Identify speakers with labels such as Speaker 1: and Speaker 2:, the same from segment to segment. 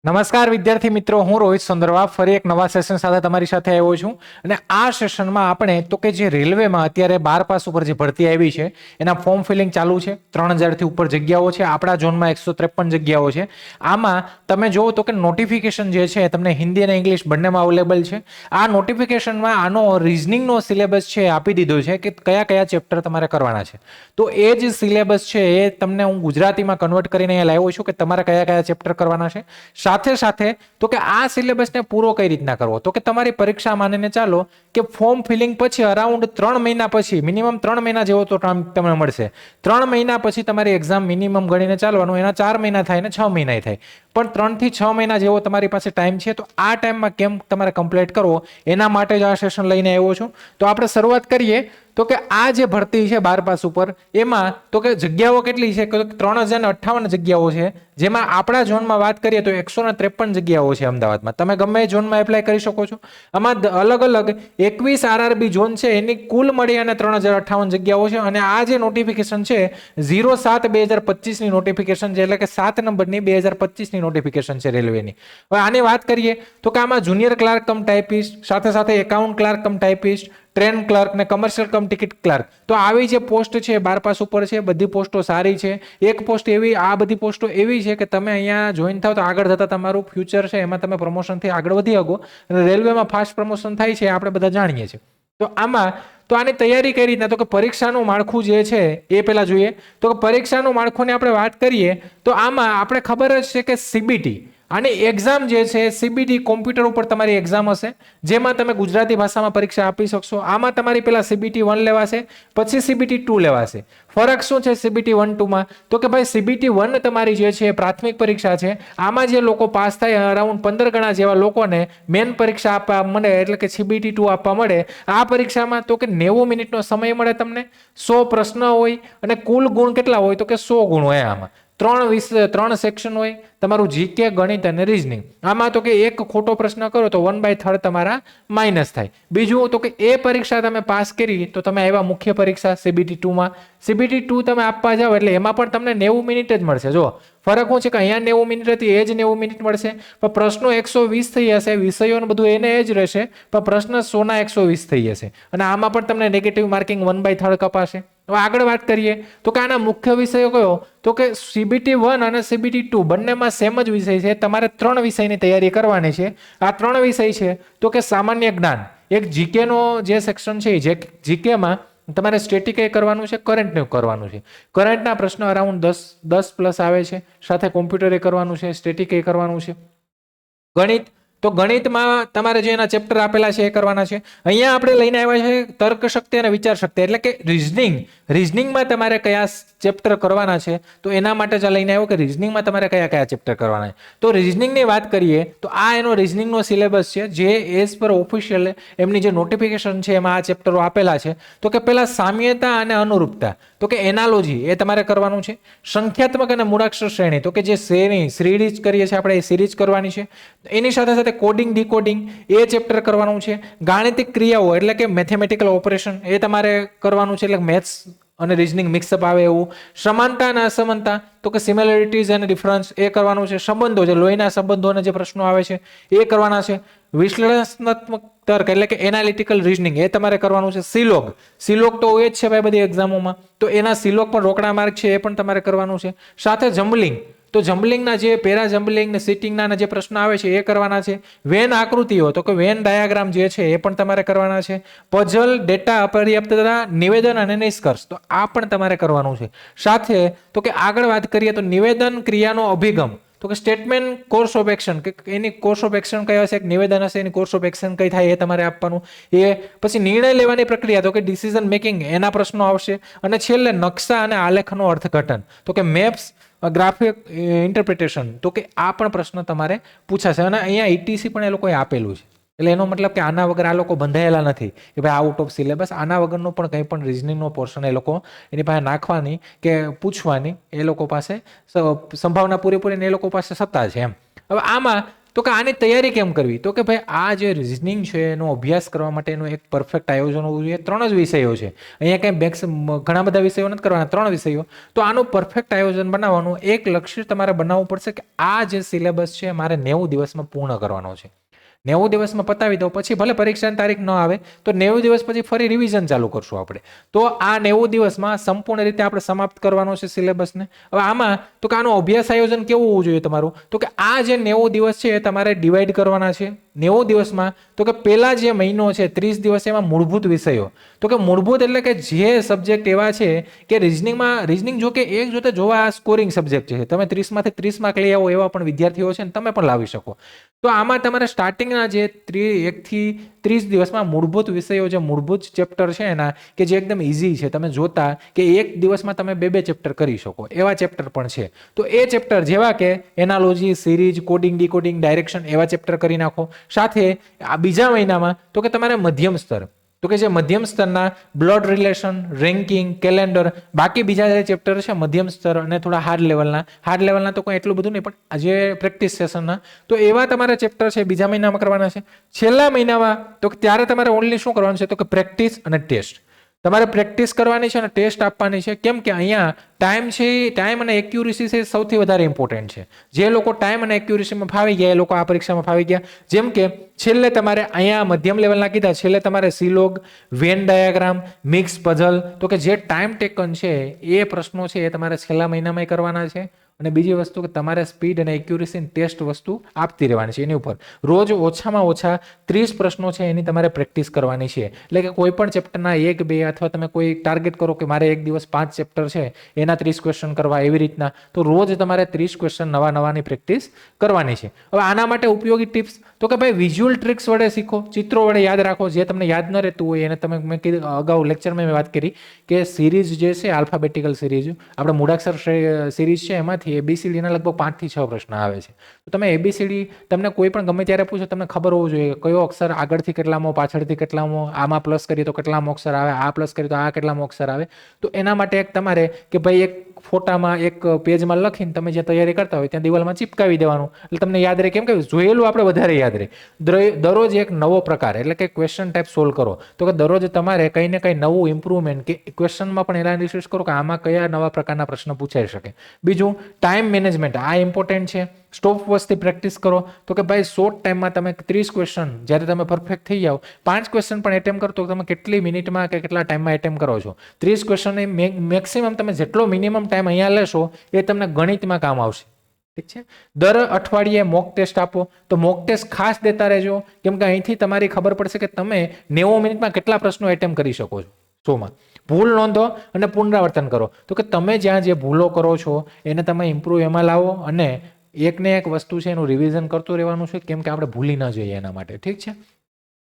Speaker 1: નમસ્કાર વિદ્યાર્થી મિત્રો, હું રોહિત સુંદરવા ફરી એક નવા સેશન સાથે તમારી સાથે આવ્યો છું. અને આ સેશનમાં આપણે તો કે જે રેલવેમાં અત્યારે 12 પાસ ઉપર જે ભરતી આવી છે એના ફોર્મ ફિલિંગ ચાલુ છે. 3000 થી ઉપર જગ્યાઓ છે. આપણા ઝોનમાં 153 જગ્યાઓ છે. આમાં તમે જોવો તો કે નોટિફિકેશન જે છે તમને હિન્દી અને ઇંગ્લિશ બંનેમાં અવેલેબલ છે. આ નોટિફિકેશનમાં આનો રિઝનિંગનો સિલેબસ છે આપી દીધો છે કે કયા કયા ચેપ્ટર તમારે કરવાના છે. તો એ જ સિલેબસ છે એ તમને હું ગુજરાતીમાં કન્વર્ટ કરીને અહીંયા લાવ્યો છું કે તમારે કયા કયા ચેપ્ટર કરવાના છે. સાથે સાથે તો કે આ સિલેબસને પૂરો કઈ રીતના કરવો, તો કે તમારી પરીક્ષા માનીને ચાલો કે ફોર્મ ફિલિંગ પછી અરાઉન્ડ 3 મહિના પછી, મિનિમમ 3 મહિના જેવો તો ટાઈમ તમને મળશે. 3 મહિના પછી તમારી એક્ઝામ મિનિમમ ગણીને ચાલવાનું, એના 4 મહિના થાય ને 6 મહિના થાય, પણ 3 થી 6 મહિના જેવો તમારી પાસે ટાઈમ છે. તો આ ટાઈમમાં કેમ તમારે કમ્પ્લીટ કરવો એના માટે જ આ સેશન લઈને આવ્યો છું. તો આપણે શરૂઆત કરીએ તો કે આ જે ભરતી છે 12 પાસ ઉપર, એમાં તો કે જગ્યાઓ કેટલી છે? 3058 જગ્યાઓ છે, જેમાં આપણા ઝોનમાં વાત કરીએ તો 153 જગ્યાઓ છે અમદાવાદમાં. તમે ગમે એ ઝોનમાં એપ્લાય કરી શકો છો. આમાં અલગ અલગ 21 આરઆરબી ઝોન છે, એની કુલ મળી અને 3058 જગ્યાઓ છે. અને આ જે નોટિફિકેશન છે 07/2025 ની નોટિફિકેશન છે, એટલે કે 7 નંબરની 2025 ની નોટિફિકેશન છે રેલવેની. હવે આની વાત કરીએ તો કે આમાં જુનિયર ક્લાર્ક કમ ટાઈપિસ્ટ, સાથે સાથે એકાઉન્ટ ક્લાર્ક કમ ટાઈપિસ્ટ, ટ્રેન ક્લાર્ક ને કમર્શિયલ કમ ટિકિટ ક્લાર્ક, તો આવી જે પોસ્ટ છે 12 પાસ ઉપર છે. બધી પોસ્ટો સારી છે. એક પોસ્ટ એવી, આ બધી પોસ્ટો એવી છે કે તમે અહીંયા જોઈન થાવ તો આગળ જતા તમારું ફ્યુચર છે એમાં તમે પ્રમોશનથી આગળ વધી શકો. અને રેલવેમાં ફાસ્ટ પ્રમોશન થાય છે આપણે બધા જાણીએ છીએ. તો આમાં તો આની તૈયારી કઈ રીતના, તો કે પરીક્ષાનું માળખું જે છે એ પહેલા જોઈએ. તો કે પરીક્ષાનું માળખુંની આપણે વાત કરીએ તો આમાં આપણે ખબર જ છે કે સીબીટી આની એક્ઝામ જે છે સીબીટી કોમ્પ્યુટર ઉપર તમારી એક્ઝામ હશે, જેમાં તમે ગુજરાતી ભાષામાં પરીક્ષા આપી શકશો. આમાં તમારી પહેલા સીબીટી 1 લેવાશે, પછી સીબીટી 2 લેવાશે. ફરક શું છે સીબીટી 1 2 માં? તો કે ભાઈ સીબીટી 1 તમારી જે છે પ્રાથમિક પરીક્ષા છે. આમાં જે લોકો પાસ થાય અરાઉન્ડ 15 ગણા જેવા લોકોને મેન પરીક્ષા આપવા મળે, એટલે કે સીબીટી 2 આપવા મળે. આ પરીક્ષામાં તો કે 90 મિનિટનો સમય મળે તમને, 100 પ્રશ્ન હોય અને કુલ ગુણ કેટલા હોય? તો કે 100 ગુણ હોય. આમાં 3 સેક્શન હોય, તમારું જીકે, ગણિત અને રીઝનિંગ. આમાં તો કે એક ખોટો પ્રશ્ન કરો તો 1/3 તમારા માઇનસ થાય. બીજું તો કે એ પરીક્ષા તમે પાસ કરી તો તમે આવ્યા મુખ્ય પરીક્ષા સીબીટી 2 માં. સીબીટી 2 તમે આપવા જાવ એટલે એમાં પણ તમને 90 મિનિટ જ મળશે. જો ફરક શું છે કે અહીંયા 90 મિનિટ હતી, એ જ 90 મિનિટ મળશે, પણ પ્રશ્નો 120 થઈ જશે, વિષયો બધું એને એ જ રહેશે, પણ પ્રશ્ન 100 ના 120 થઈ જશે. અને આમાં પણ તમને નેગેટિવ માર્કિંગ 1/3 કપાશે. હવે આગળ વાત કરીએ તો કે આના મુખ્ય વિષયો કયો? તો કે સીબીટી 1 અને સીબીટી 2 બંનેમાં સેમ જ વિષય છે. તમારે 3 વિષયની તૈયારી કરવાની છે. આ 3 વિષય છે તો કે સામાન્ય જ્ઞાન, એક જીકેનો જે સેક્શન છે, જે જીકેમાં તમારે સ્ટેટિક એ કરવાનું છે, કરંટને કરવાનું છે. કરંટના પ્રશ્નો અરાઉન્ડ 10 પ્લસ આવે છે, સાથે કોમ્પ્યુટર એ કરવાનું છે, સ્ટેટિક એ કરવાનું છે. ગણિત, તો ગણિતમાં તમારે જે એના ચેપ્ટર આપેલા છે એ કરવાના છે. અહીંયા આપણે લઈને આવ્યા છે તર્ક શક્તિ અને વિચાર શક્તિ, એટલે કે રીઝનિંગમાં તમારે કયા ચેપ્ટર કરવાના છે. તો એના માટે જ લઈને આવ્યો કે રીઝનિંગમાં તમારે કયા કયા ચેપ્ટર કરવાના છે. તો રીઝનિંગની વાત કરીએ તો આ એનો રીઝનિંગનો સિલેબસ છે, જે એઝ પર ઓફિશિયલ એમની જે નોટિફિકેશન છે એમાં આ ચેપ્ટરો આપેલા છે. તો કે પહેલા સામ્યતા અને અનુરૂપતા, તો કે એનાલોજી એ તમારે કરવાનું છે. સંખ્યાત્મક અને મૂળાક્ષર શ્રેણી, તો કે જે સિરીઝ કરીએ છીએ આપણે, એ સિરીઝ કરવાની છે. એની સાથે સાથે કોડિંગ ડીકોડિંગ એ ચેપ્ટર કરવાનું છે. ગાણિતિક ક્રિયાઓ એટલે કે મેથેમેટિકલ ઓપરેશન એ તમારે કરવાનું છે, એટલે મેથ્સ અને રીઝનિંગ મિક્સઅપ આવે એવું. સમાનતા અને અસમાનતા, તો કે સિમિલરિટીઝ અને ડિફરન્સ એ કરવાનું છે. સંબંધો, જે લોહીના સંબંધોના જે પ્રશ્નો આવે છે એ કરવાના છે. વિશ્લેષણાત્મક તર્ક એટલે કે એનાલિટિકલ રીઝનિંગ એ તમારે કરવાનું છે. સિલોગ તો હોય જ છે ભાઈ બધી એક્ઝામોમાં, તો એના સિલોગ પણ રોકડા માર્ક છે એ પણ તમારે કરવાનું છે. સાથે જમ્બલિંગ, તો જમ્બલિંગના જે પેરા જમ્બલિંગ ને સિટિંગના જે પ્રશ્નો આવે છે એ કરવાના છે. વેન આકૃતિઓ, તો કે વેન ડાયાગ્રામ જે છે એ પણ તમારે કરવાના છે. પઝલ, ડેટા અપર્યાપ્તતા, નિવેદન અને નિષ્કર્ષ, તો આ પણ તમારે કરવાનું છે. સાથે તો કે આગળ વાત કરીએ તો નિવેદન ક્રિયાનો અભિગમ, તો કે સ્ટેટમેન્ટ કોર્સ ઓફ એક્શન, કે એની કોર્સ ઓફ એક્શન કઈ હશે, નિવેદન હશે, એની કોર્સ ઓફ એક્શન કઈ થાય એ તમારે આપવાનું. એ પછી નિર્ણય લેવાની પ્રક્રિયા, તો કે ડિસિઝન મેકિંગ, એના પ્રશ્નો આવશે. અને છેલ્લે નકશા અને આલેખનો અર્થઘટન, તો કે મેપ્સ, ગ્રાફિક ઇન્ટરપ્રિટેશન, તો કે આ પણ પ્રશ્ન તમારે પૂછાશે. અને અહીંયા ઈટીસી પણ એ લોકોએ આપેલું છે, એટલે એનો મતલબ કે આના વગર આ લોકો બંધાયેલા નથી કે ભાઈ આઉટ ઓફ સિલેબસ. આના વગરનો પણ કંઈ પણ રિઝનિંગનો પોર્શન એ લોકો એની પાસે નાખવાની કે પૂછવાની એ લોકો પાસે સંભાવના પૂરેપૂરી એ લોકો પાસે સત્તા છે એમ. હવે આમાં તો કે આની તૈયારી કેમ કરવી? તો કે ભાઈ આ જે રિઝનિંગ છે એનો અભ્યાસ કરવા માટેનું એક પરફેક્ટ આયોજન હોવું જોઈએ. 3 જ વિષયો છે, અહીંયા કંઈ ઘણા બધા વિષયો નથી કરવાના, 3 વિષયો. તો આનું પરફેક્ટ આયોજન બનાવવાનું એક લક્ષ્ય તમારે બનાવવું પડશે કે આ જે સિલેબસ છે મારે 90 દિવસમાં પૂર્ણ કરવાનો છે. 90 દિવસમાં પતાવી દો, પછી ભલે પરીક્ષાની તારીખ ન આવે તો 90 દિવસ પછી ફરી રિવિઝન ચાલુ કરશું આપણે. તો આ 90 દિવસમાં સંપૂર્ણ રીતે આપણે સમાપ્ત કરવાનો છે સિલેબસને. હવે આમાં તો કે આનું અભ્યાસ આયોજન કેવું હોવું જોઈએ તમારું? તો કે આ જે 90 દિવસ છે એ તમારે ડિવાઈડ કરવાના છે. 90 દિવસમાં તો કે પહેલા જે મહિનો છે 30 દિવસ એમાં મૂળભૂત વિષયો, તો કે મૂળભૂત એટલે કે જે સબ્જેક્ટ એવા છે કે રિઝનિંગ જો કે એક જોતે જોવા આ સ્કોરિંગ સબ્જેક્ટ છે, તમે 30 માંથી 30 માર્ક લઈ આવો એવા પણ વિદ્યાર્થીઓ છે ને તમે પણ લાવી શકો. તો આમાં તમારે સ્ટાર્ટિંગના જે 1 થી 30 દિવસમાં મૂળભૂત વિષયો, જે મૂળભૂત ચેપ્ટર છે એના કે જે એકદમ ઇઝી છે, તમે જોતા કે એક દિવસમાં તમે 2 ચેપ્ટર કરી શકો એવા ચેપ્ટર પણ છે. તો એ ચેપ્ટર જેવા કે analogy, series, coding, decoding, direction એવા ચેપ્ટર કરી નાખો. સાથે આ બીજા મહિનામાં તો કે તમારે મધ્યમ સ્તર, તો કે જે મધ્યમ સ્તરના બ્લડ રિલેશન, રેન્કિંગ, કેલેન્ડર, બાકી બીજા જે ચેપ્ટર છે મધ્યમ સ્તર અને થોડા હાર્ડ લેવલના તો કોઈ એટલું બધું નહીં, પણ જે પ્રેક્ટિસ સેશનના તો એવા તમારા ચેપ્ટર છે બીજા મહિનામાં કરવાના છે. છેલ્લા મહિનામાં તો ત્યારે તમારે ઓનલી શું કરવાનું છે? તો કે પ્રેક્ટિસ અને ટેસ્ટ. તમારે પ્રેક્ટિસ કરવાની છે અને ટેસ્ટ આપવાની છે. કેમ કે અહીંયા ટાઈમ અને એક્યુરેસી છે સૌથી વધારે ઇમ્પોર્ટન્ટ છે. જે લોકો ટાઈમ અને એક્યુરેસીમાં ફાવી ગયા એ લોકો આ પરીક્ષામાં ફાવી ગયા. જેમ કે છેલ્લે તમારે અહીંયા મધ્યમ લેવલના કીધા, છેલ્લે તમારે સિલોગ, વેન ડાયાગ્રામ, મિક્સ પઝલ, તો કે જે ટાઈમ ટેકન છે એ પ્રશ્નો છે એ તમારે છેલ્લા મહિનામાં કરવાના છે. અને બીજી વસ્તુ કે તમારે સ્પીડ અને એક્યુરેસી ટેસ્ટ વસ્તુ આપતી રહેવાની છે. એની ઉપર રોજ ઓછામાં ઓછા 30 પ્રશ્નો છે એની તમારે પ્રેક્ટિસ કરવાની છે. એટલે કે કોઈ પણ ચેપ્ટરના 1, 2 અથવા તમે કોઈ ટાર્ગેટ કરો કે મારે એક દિવસ 5 ચેપ્ટર છે એના 30 ક્વેશ્ચન કરવા, એવી રીતના તો રોજ તમારે 30 ક્વેશ્ચન નવાની પ્રેક્ટિસ કરવાની છે. હવે આના માટે ઉપયોગી ટિપ્સ તો કે ભાઈ વિઝ્યુઅલ ટ્રિક્સ વડે શીખો, ચિત્રો વડે યાદ રાખો. જે તમને યાદ ન રહેતું હોય એને તમે, મેં કીધું અગાઉ લેક્ચરમાં મેં વાત કરી કે સિરીઝ જે છે આલ્ફાબેટિકલ સિરીઝ, આપણે મૂળાક્ષર સિરીઝ છે એમાંથી એબીસીડીના લગભગ 5 થી 6 પ્રશ્ન આવે છે. તો તમે એબીસીડી તમને કોઈ પણ ગમે ત્યારે પૂછો, તમને ખબર હોવું જોઈએ કયો અક્ષર આગળથી કેટલામો, પાછળથી કેટલામો, આમાં પ્લસ કરીએ તો કેટલામો અક્ષર આવે, આ પ્લસ કરીએ તો આ કેટલામો અક્ષર આવે. તો એના માટે એક તમારે કે ભાઈ એક ફોટામાં, એક પેજમાં લખીને તમે જે તૈયારી કરતા હોય ત્યાં દિવાલમાં ચિપકાવી દેવાનું, એટલે તમને યાદ રહે. કેમ કે જોયેલું આપણે વધારે યાદ રહે. દરરોજ એક નવો પ્રકાર એટલે કે ક્વેશ્ચન ટાઈપ સોલ્વ કરો. તો કે દરરોજ તમારે કંઈ ને કંઈ નવું ઇમ્પ્રુવમેન્ટ કે ક્વેશ્ચનમાં પણ એનાલિસિસ કરો કે આમાં કયા નવા પ્રકારના પ્રશ્ન પૂછાઈ શકે. બીજું ટાઈમ મેનેજમેન્ટ, આ ઇમ્પોર્ટન્ટ છે. સ્ટોપ વોચથી પ્રેક્ટિસ કરો. તો કે ભાઈ શોર્ટ ટાઈમમાં તમે 30 ક્વેશ્ચન જ્યારે તમે પરફેક્ટ થઈ જાઓ, 5 ક્વેશ્ચન પણ એટેમ્પ કરતો તમે કેટલી મિનિટમાં કે કેટલા ટાઈમમાં એટેમ્પ કરો છો. 30 ક્વેશ્ચન મેક્સિમમ તમે જેટલો મિનિમમ ટાઈમ અહીંયા લેશો એ તમને ગણિતમાં કામ આવશે. ઠીક છે. દર અઠવાડિયે મોક ટેસ્ટ આપો. તો મોક ટેસ્ટ ખાસ દેતા રહેજો, કેમ કે અહીંથી તમારી ખબર પડશે કે તમે 90 મિનિટમાં કેટલા પ્રશ્નો એટેમ્પ કરી શકો છો. શોમાં ભૂલ નોંધો અને પુનરાવર્તન કરો. તો કે તમે જ્યાં જે ભૂલો કરો છો એને તમે ઇમ્પ્રૂવ એમાં લાવો અને એકને એક વસ્તુ છે એનું રિવિઝન કરતું રહેવાનું છે. કેમ કે આપણે ભૂલી ન જઈએ એના માટે. ઠીક છે.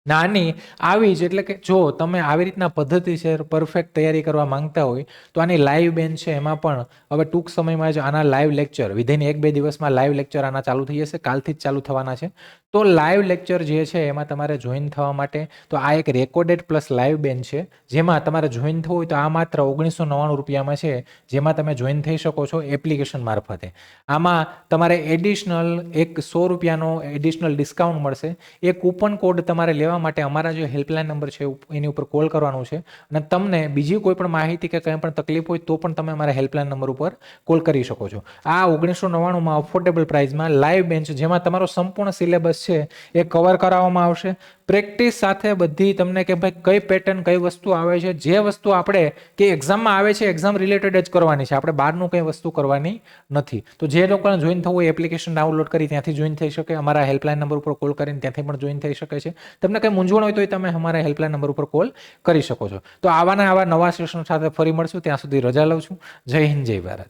Speaker 1: નાની આવી જ એટલે કે જો તમે આવી રીતના પદ્ધતિસર પરફેક્ટ તૈયારી કરવા માંગતા હોય તો આની લાઈવ બેન્ચ છે, એમાં પણ હવે ટૂંક સમયમાં જ આના લાઈવ લેક્ચર વિધિન 1-2 દિવસમાં લાઈવ લેક્ચર આના ચાલુ થઈ જશે. કાલથી જ ચાલુ થવાના છે. તો લાઈવ લેક્ચર જે છે એમાં તમારે જોઈન થવા માટે તો આ એક રેકોર્ડેડ પ્લસ લાઈવ બેન્ચ છે, જેમાં તમારે જોઈન થવું હોય તો આ માત્ર 1999 રૂપિયામાં છે, જેમાં તમે જોઈન થઈ શકો છો એપ્લિકેશન મારફતે. આમાં તમારે એડિશનલ એક 100 રૂપિયાનો એડિશનલ ડિસ્કાઉન્ટ મળશે. એ કૂપન કોડ તમારે લેવા માટે અમારા જે હેલ્પલાઇન નંબર છે એની ઉપર કોલ કરવાનું છે. અને તમને બીજી કોઈ પણ માહિતી કે કંઈ પણ તકલીફ હોય તો પણ તમે અમારા હેલ્પલાઇન નંબર ઉપર કોલ કરી શકો છો. આ 1999માં અફોર્ડેબલ પ્રાઇસમાં લાઈવ બેન્ચ, જેમાં તમારો સંપૂર્ણ સિલેબસ છે એ કવર કરાવવામાં આવશે. પ્રેક્ટિસ સાથે બધી તમને કે ભાઈ કઈ પેટર્ન, કઈ વસ્તુ આવે છે, જે વસ્તુ આપણે કે એક્ઝામમાં આવે છે એક્ઝામ રિલેટેડ જ કરવાની છે, આપણે બહારનું કંઈ વસ્તુ કરવાની નથી. તો જે લોકોને જોઈન થવું હોય એપ્લિકેશન ડાઉનલોડ કરી ત્યાંથી જોઈન થઈ શકે. અમારા હેલ્પલાઇન નંબર ઉપર કોલ કરીને ત્યાંથી પણ જોઈન થઈ શકે છે. તમને કંઈ મૂંઝવણ હોય તો તમે અમારા હેલ્પલાઇન નંબર ઉપર કોલ કરી શકો છો. તો આવા નવા સેશન સાથે ફરી મળશું. ત્યાં સુધી રજા લઉં છું. જય હિન્દ, જય ભારત.